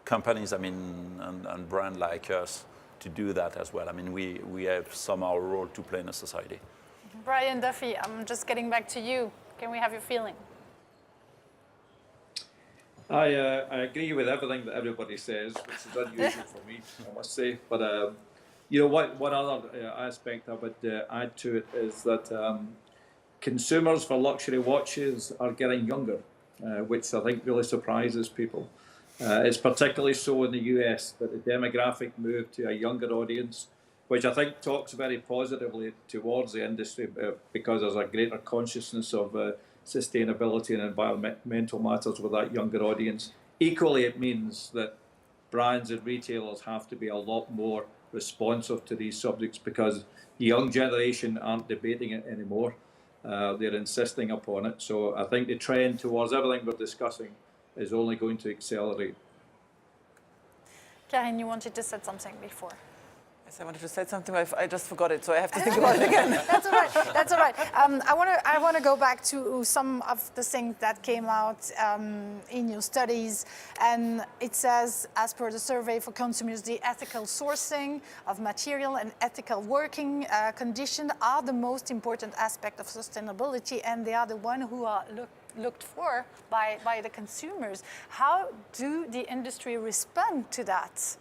companies, I mean, and brands like us to do that as well. I mean, we have somehow a role to play in a society. Brian, Duffy, I'm just getting back to you. Can we have your feeling? I agree with everything that everybody says, which is unusual for me, I must say. But you know what? One other aspect I would add to it is that consumers for luxury watches are getting younger, which I think really surprises people. It's particularly so in the US that the demographic move to a younger audience, which I think talks very positively towards the industry because there's a greater consciousness of sustainability and environmental matters with that younger audience. Equally, it means that brands and retailers have to be a lot more responsive to these subjects because the young generation aren't debating it anymore. They're insisting upon it. So I think the trend towards everything we're discussing is only going to accelerate. Karin, you wanted to say something before. Yes, I wanted to say something, but I just forgot it, so I have to think about it again. That's all right. That's all right. I want to go back to some of the things that came out in your studies, and it says, as per the survey for consumers, the ethical sourcing of material and ethical working conditions are the most important aspect of sustainability, and they are the one who are looked for by the consumers. How do the industry respond to that?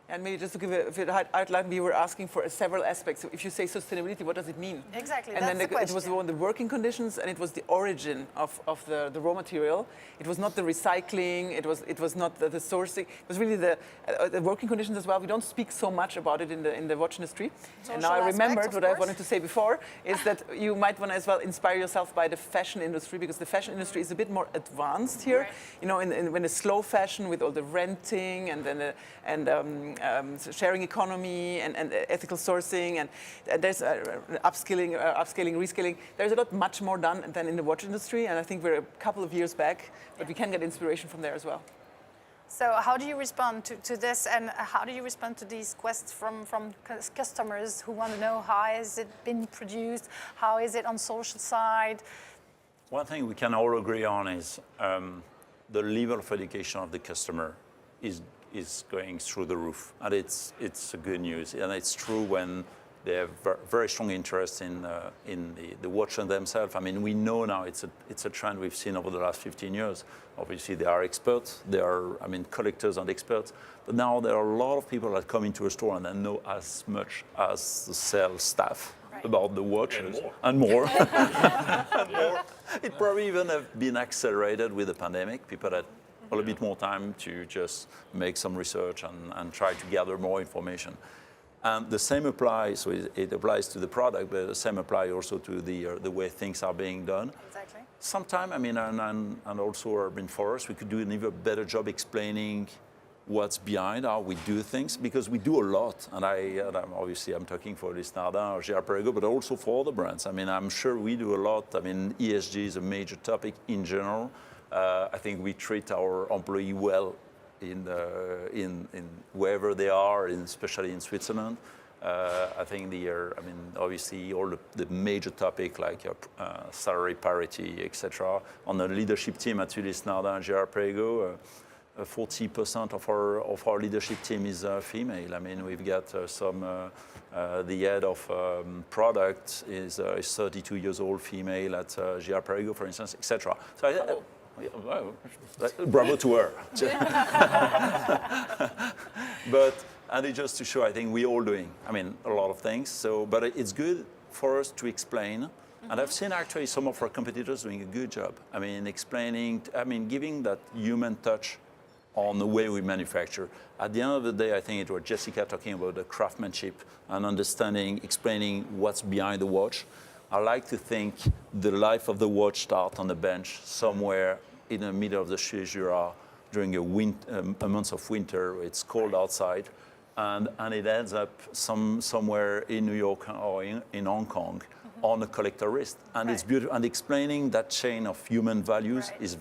And maybe just to give a outline, we were asking for several aspects. So if you say sustainability, what does it mean? Exactly, and that's then the question. It was on the working conditions, and it was the origin of the raw material. It was not the recycling. It was not the sourcing. It was really the working conditions as well. We don't speak so much about it in the watch industry. Social and now I remembered aspects, what I wanted to say before is that you might want to as well inspire yourself by the fashion industry, because the fashion industry is a bit more advanced here. Right. You know, when the slow fashion with all the renting and sharing economy and ethical sourcing and there's upskilling, reskilling. There's a lot much more done than in the watch industry, and I think we're a couple of years back, but we can get inspiration from there as well. So how do you respond to this, and how do you respond to these questions from customers who want to know how has it been produced, how is it on social side? One thing we can all agree on is the level of education of the customer is going through the roof, and it's a good news. And it's true when they have very strong interest in the watches themselves. I mean, we know now it's a trend we've seen over the last 15 years. Obviously, they are experts. They are, I mean, collectors and experts. But now there are a lot of people that come into a store and they know as much as the sales staff about the watches and more. And more. It probably even have been accelerated with the pandemic. People had a little bit more time to just make some research and try to gather more information. And the same applies, so it applies to the product, but the same applies also to the way things are being done. Exactly. Sometimes, I mean, and also urban forests, we could do an even better job explaining what's behind how we do things, because we do a lot. And obviously I'm talking for Lisnardin or Gérard Perregaux, but also for other brands. I mean, I'm sure we do a lot. I mean, ESG is a major topic in general. I think we treat our employee well in wherever they are, especially in Switzerland. I think obviously all the major topic like salary parity, etc. On the leadership team at Lisnardin and Gérard Perregaux, 40% of our leadership team is female. I mean, we've got the head of product is 32 years old, female at Gérard Perregaux, for instance, etc. So bravo to her. And it's just to show, I think we're all doing, I mean, a lot of things. So, but it's good for us to explain. And I've seen actually some of our competitors doing a good job. I mean, explaining, giving that human touch on the way we manufacture. At the end of the day, I think it was Jessica talking about the craftsmanship and understanding, explaining what's behind the watch. I like to think the life of the watch starts on the bench somewhere in the middle of the Suez Jura during a month of winter. It's cold outside, and it ends up somewhere in New York or in Hong Kong on a collector wrist. And it's beautiful. And explaining that chain of human values is a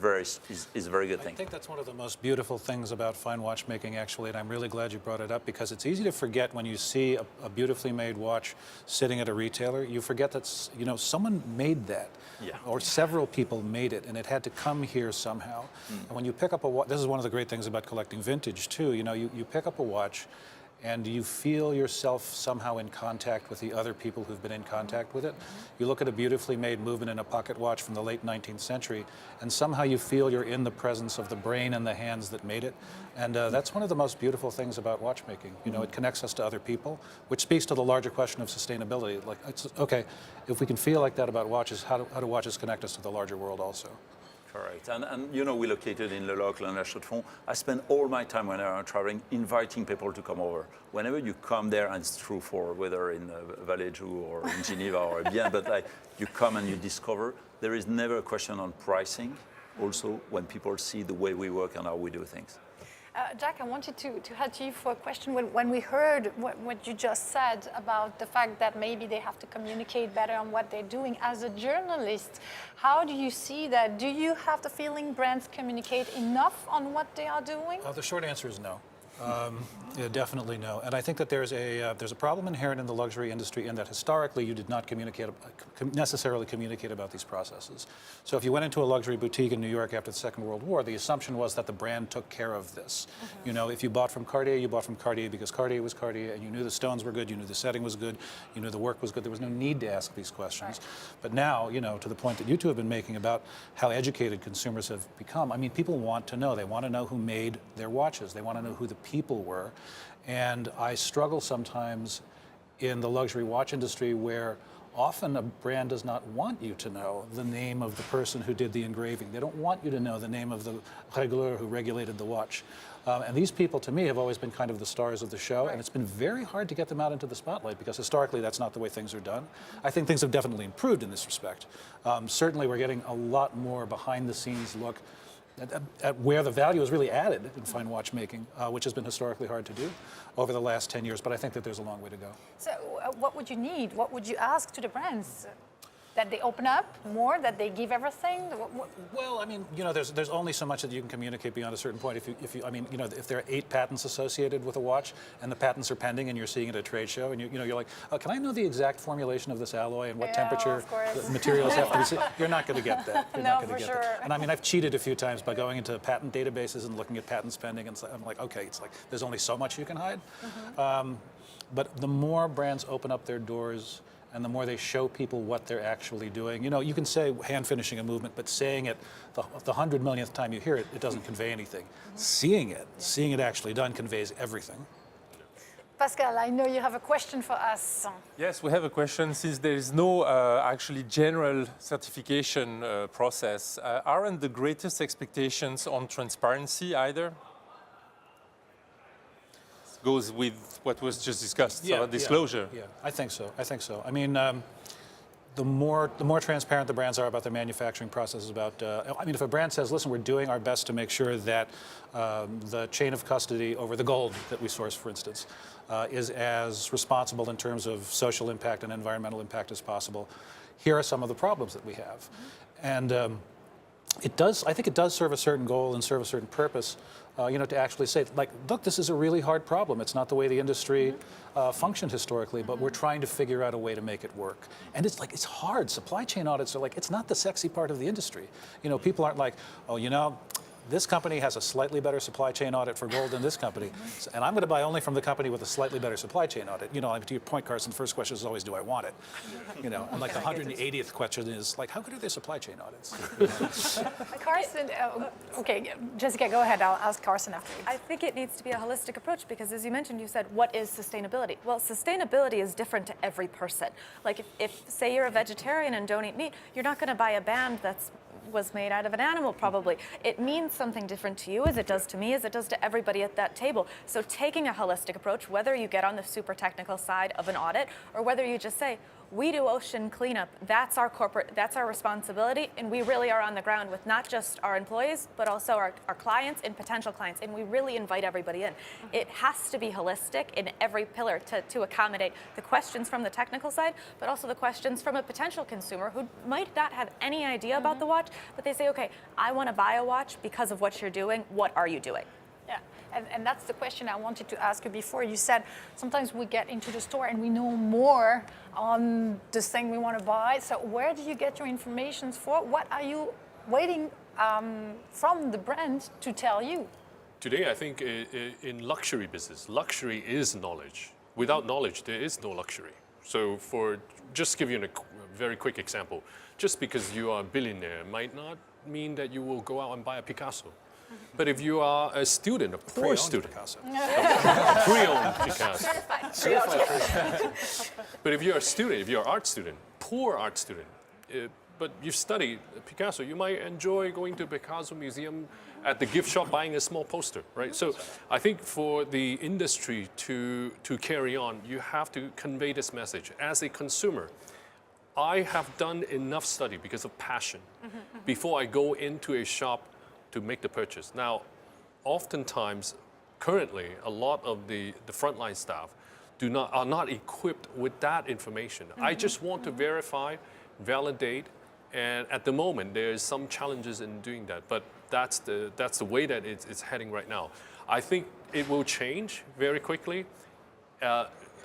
very good thing. I think that's one of the most beautiful things about fine watchmaking, actually, and I'm really glad you brought it up, because it's easy to forget when you see a beautifully made watch sitting at a retailer. You forget that someone made that, or several people made it, and it had to come here somehow. And when you pick up a watch, this is one of the great things about collecting vintage too. You pick up a watch, and you feel yourself somehow in contact with the other people who've been in contact with it. You look at a beautifully made movement in a pocket watch from the late 19th century, and somehow you feel you're in the presence of the brain and the hands that made it. And that's one of the most beautiful things about watchmaking. It connects us to other people, which speaks to the larger question of sustainability. Like, it's okay, if we can feel like that about watches, how do watches connect us to the larger world also? Correct. And we're located in Le Locle and La Chaux-de-Fonds. I spend all my time when I'm traveling inviting people to come over. Whenever you come there, and it's true for whether in Valais-Joux or in Geneva or Bienne, but you come and you discover, there is never a question on pricing. Also, when people see the way we work and how we do things. Jack, I wanted to head to you for a question. When we heard what you just said about the fact that maybe they have to communicate better on what they're doing, as a journalist, how do you see that? Do you have the feeling brands communicate enough on what they are doing? The short answer is no. Yeah, definitely no. And I think that there's a problem inherent in the luxury industry in that historically you did not necessarily communicate about these processes. So if you went into a luxury boutique in New York after the Second World War, the assumption was that the brand took care of this. If you bought from Cartier, you bought from Cartier because Cartier was Cartier, and you knew the stones were good, you knew the setting was good, you knew the work was good. There was no need to ask these questions. Right. But now, to the point that you two have been making about how educated consumers have become, I mean, people want to know. They want to know who made their watches. They want to know who the people were. And I struggle sometimes in the luxury watch industry where often a brand does not want you to know the name of the person who did the engraving. They don't want you to know the name of the régleur who regulated the watch. And these people, to me, have always been kind of the stars of the show, and it's been very hard to get them out into the spotlight because historically that's not the way things are done. I think things have definitely improved in this respect. Certainly we're getting a lot more behind-the-scenes look at where the value is really added in fine watchmaking, which has been historically hard to do over the last 10 years, but I think that there's a long way to go. So what would you need? What would you ask to the brands? That they open up more, that they give everything? Well, I mean, there's only so much that you can communicate beyond a certain point. If there are 8 patents associated with a watch and the patents are pending and you're seeing it at a trade show and you're like, oh, can I know the exact formulation of this alloy and what temperature the materials have to be? You're not going to get that. You're not going to get that. And I mean, I've cheated a few times by going into patent databases and looking at patents pending, and I'm like, okay, it's like there's only so much you can hide. But the more brands open up their doors and the more they show people what they're actually doing. You can say hand finishing a movement, but saying it the 100 millionth time you hear it, it doesn't convey anything. Seeing it actually done conveys everything. Pascal, I know you have a question for us. Yes, we have a question. Since there is no actually general certification process, aren't the greatest expectations on transparency either? goes with what was just discussed, so disclosure. Yeah, I think so. I think so. I mean, the more transparent the brands are about their manufacturing processes, I mean, if a brand says, listen, we're doing our best to make sure that the chain of custody over the gold that we source, for instance, is as responsible in terms of social impact and environmental impact as possible. Here are some of the problems that we have. And I think it does serve a certain goal and serve a certain purpose, to actually say, like, look, this is a really hard problem. It's not the way the industry functioned historically, but we're trying to figure out a way to make it work. And it's hard. Supply chain audits are like, it's not the sexy part of the industry. People aren't like, oh, this company has a slightly better supply chain audit for gold than this company, and I'm going to buy only from the company with a slightly better supply chain audit. To your point, Carson, the first question is always, do I want it? And like the 180th question is like, how good are their supply chain audits? Carson, okay, Jessica, go ahead. I'll ask Carson after you. I think it needs to be a holistic approach because, as you mentioned, you said, what is sustainability? Well, sustainability is different to every person. Like if say you're a vegetarian and don't eat meat, you're not going to buy a band was made out of an animal, probably. It means something different to you as it does to me, as it does to everybody at that table. So taking a holistic approach, whether you get on the super technical side of an audit or whether you just say, we do ocean cleanup, that's our responsibility, and we really are on the ground with not just our employees, but also our clients and potential clients, and we really invite everybody in. It has to be holistic in every pillar to accommodate the questions from the technical side, but also the questions from a potential consumer who might not have any idea about the watch, but they say, okay, I want to buy a watch because of what you're doing. What are you doing? Yeah, and that's the question I wanted to ask you before. You said sometimes we get into the store and we know more on this thing we want to buy. So where do you get your information for? What are you waiting from the brand to tell you? Today, I think in luxury business, luxury is knowledge. Without knowledge, there is no luxury. So just give you a very quick example, just because you are a billionaire might not mean that you will go out and buy a Picasso. But if you are a student, a poor student, pre-owned Picasso. Certified. But if you're a student, if you're an art student, poor art student, but you study Picasso, you might enjoy going to Picasso Museum at the gift shop buying a small poster, right? So I think for the industry to carry on, you have to convey this message. As a consumer, I have done enough study because of passion before I go into a shop to make the purchase. Now, oftentimes, currently, a lot of the frontline staff are not equipped with that information. I just want to verify, validate, and at the moment, there's some challenges in doing that, but that's the way that it's heading right now. I think it will change very quickly.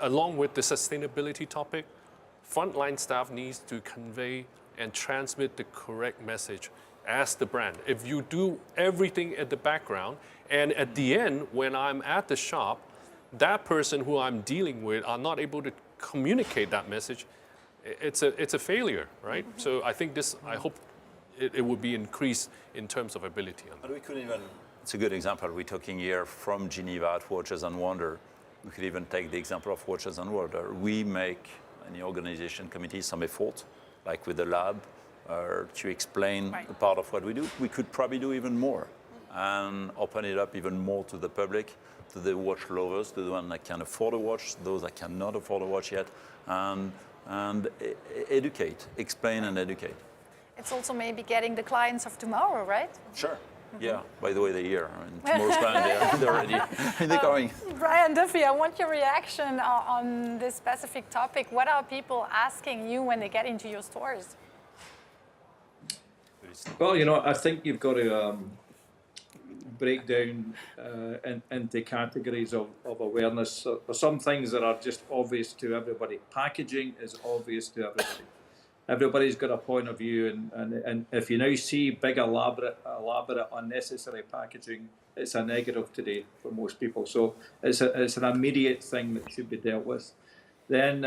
Along with the sustainability topic, frontline staff needs to convey and transmit the correct message as the brand. If you do everything at the background, and at the end, when I'm at the shop, that person who I'm dealing with are not able to communicate that message, it's a failure, right? So I think I hope it will be increased in terms of ability. But we could even, it's a good example, we're talking here from Geneva at Watches and Wonder. We could even take the example of Watches and Wonder. We make, in the organization committee, some effort, like with the lab, to explain a part of what we do. We could probably do even more and open it up even more to the public, to the watch lovers, to the one that can afford a watch, those that cannot afford a watch yet, and educate, explain and educate. It's also maybe getting the clients of tomorrow, right? Sure. Yeah, by the way, they're here. I mean, tomorrow's client, they're ready. They're coming. Brian Duffy, I want your reaction on this specific topic. What are people asking you when they get into your stores? Well, I think you've got to break down into categories of awareness. There's some things that are just obvious to everybody. Packaging is obvious to everybody. Everybody's got a point of view, and if you now see big, elaborate, unnecessary packaging, it's a negative today for most people. So it's an immediate thing that should be dealt with. Then,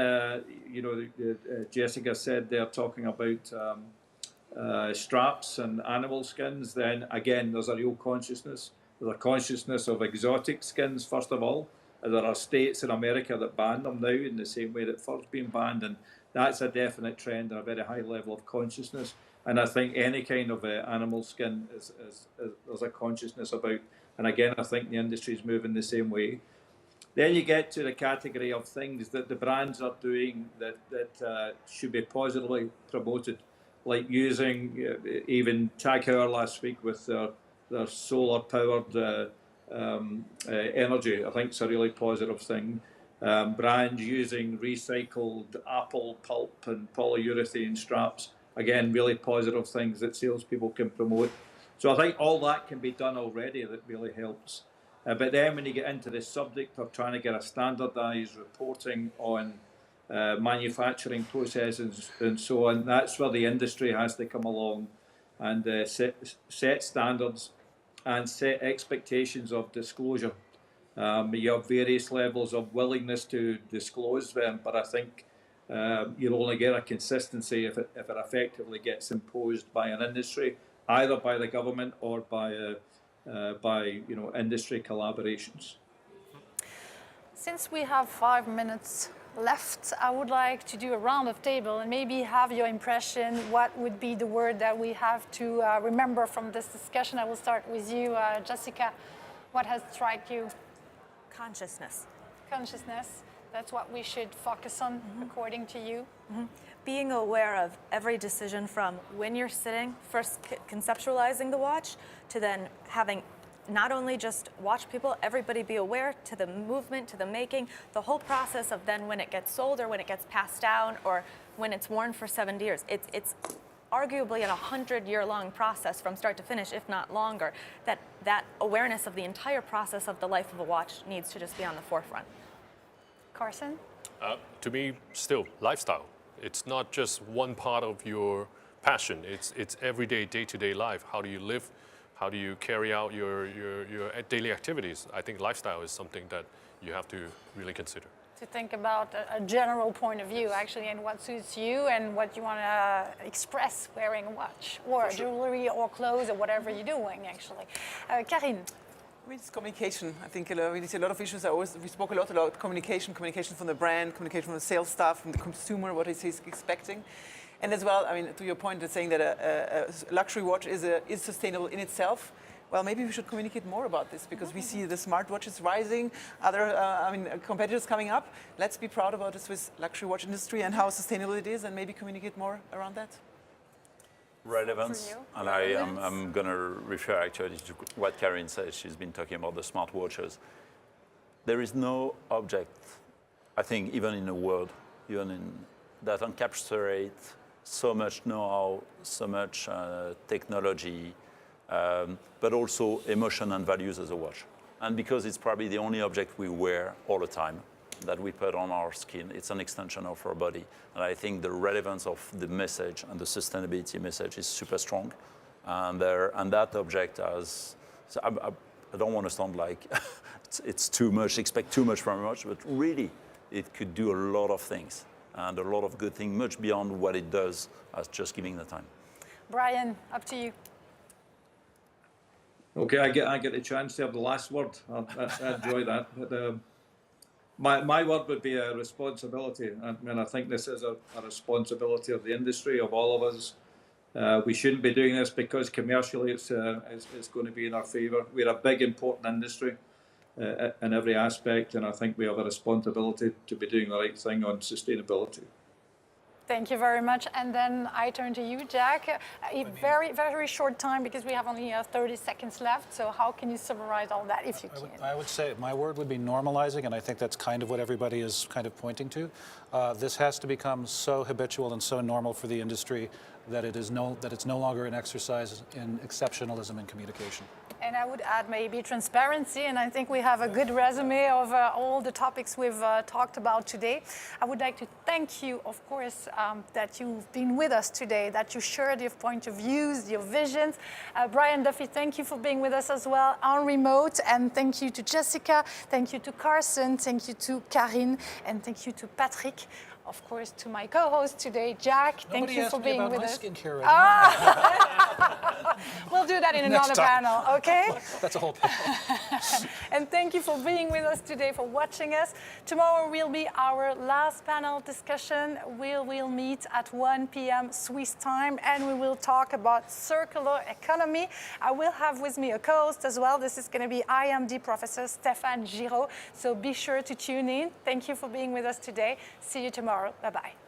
Jessica said they're talking about straps and animal skins. Then again, there's a real consciousness. There's a consciousness of exotic skins, first of all. There are states in America that ban them now in the same way that fur's been banned, and that's a definite trend and a very high level of consciousness. And I think any kind of animal skin there's a consciousness about. And again, I think the industry is moving the same way. Then you get to the category of things that the brands are doing that should be positively promoted, like using even Tag Heuer last week with their solar-powered energy. I think it's a really positive thing. Brands using recycled apple pulp and polyurethane straps, again, really positive things that salespeople can promote. So I think all that can be done already. That really helps. But then when you get into the subject of trying to get a standardised reporting on manufacturing processes and so on, that's where the industry has to come along and set standards and set expectations of disclosure. You have various levels of willingness to disclose them, but I think you'll only get a consistency if it effectively gets imposed by an industry, either by the government or by industry collaborations. Since we have 5 minutes left, I would like to do a round of table and maybe have your impression. What would be the word that we have to remember from this discussion? I will start with you, Jessica. What has struck you? Consciousness. Consciousness. That's what we should focus on, according to you. Being aware of every decision from when you're sitting, first conceptualizing the watch, to then having not only just watch people, everybody be aware, to the movement, to the making, the whole process of then when it gets sold or when it gets passed down or when it's worn for 70 years. It's arguably an 100-year-long process from start to finish, if not longer, that awareness of the entire process of the life of a watch needs to just be on the forefront. Carson? To me, still, lifestyle. It's not just one part of your passion. It's everyday, day-to-day life. How do you live? How do you carry out your daily activities? I think lifestyle is something that you have to really consider. To think about a general point of view, actually, and what suits you and what you want to express wearing a watch or jewelry or clothes or whatever you're doing, actually. Karine? I mean, it's communication. I think we see a lot of issues. We spoke a lot about communication from the brand, communication from the sales staff, from the consumer, what is he expecting. And as well, I mean, to your point, it's saying that a luxury watch is sustainable in itself. Well, maybe we should communicate more about this because we see the smartwatches rising, other competitors coming up. Let's be proud about the Swiss luxury watch industry and how sustainable it is, and maybe communicate more around that. Relevance, and I'm going to refer actually to what Karine said. She's been talking about the smartwatches. There is no object, I think, even in the world, that encapsulates so much know-how, so much technology, but also emotion and values as a watch. And because it's probably the only object we wear all the time, that we put on our skin, it's an extension of our body. And I think the relevance of the message and the sustainability message is super strong. And that object has, so I don't want to sound like it's too much, expect too much from a watch, but really it could do a lot of things and a lot of good things, much beyond what it does as just giving the time. Brian, up to you. Okay, I get the chance to have the last word. I enjoy that. But, my word would be a responsibility, and I think this is a responsibility of the industry, of all of us. We shouldn't be doing this because commercially it's going to be in our favour. We're a big, important industry in every aspect, and I think we have a responsibility to be doing the right thing on sustainability. Thank you very much. And then I turn to you, Jack. A very, very short time because we have only 30 seconds left. So how can you summarize all that if you can? I would say my word would be normalizing, and I think that's kind of what everybody is kind of pointing to. This has to become so habitual and so normal for the industry that it's no longer an exercise in exceptionalism in communication. And I would add maybe transparency, and I think we have a good resume of all the topics we've talked about today. I would like to thank you, of course, that you've been with us today, that you shared your point of views, your visions. Brian, Duffy, thank you for being with us as well on remote, and thank you to Jessica, thank you to Carson, thank you to Karine, and thank you to Patrick. Of course, to my co-host today, Jack. Thank you for being with us. Nobody asked me about my skincare right now. We'll do that in another panel, okay? That's a whole panel. And thank you for being with us today, for watching us. Tomorrow will be our last panel discussion. We'll meet at 1 p.m. Swiss time, and we will talk about circular economy. I will have with me a co-host as well. This is going to be IMD Professor Stéphane Giraud. So be sure to tune in. Thank you for being with us today. See you tomorrow. Bye-bye.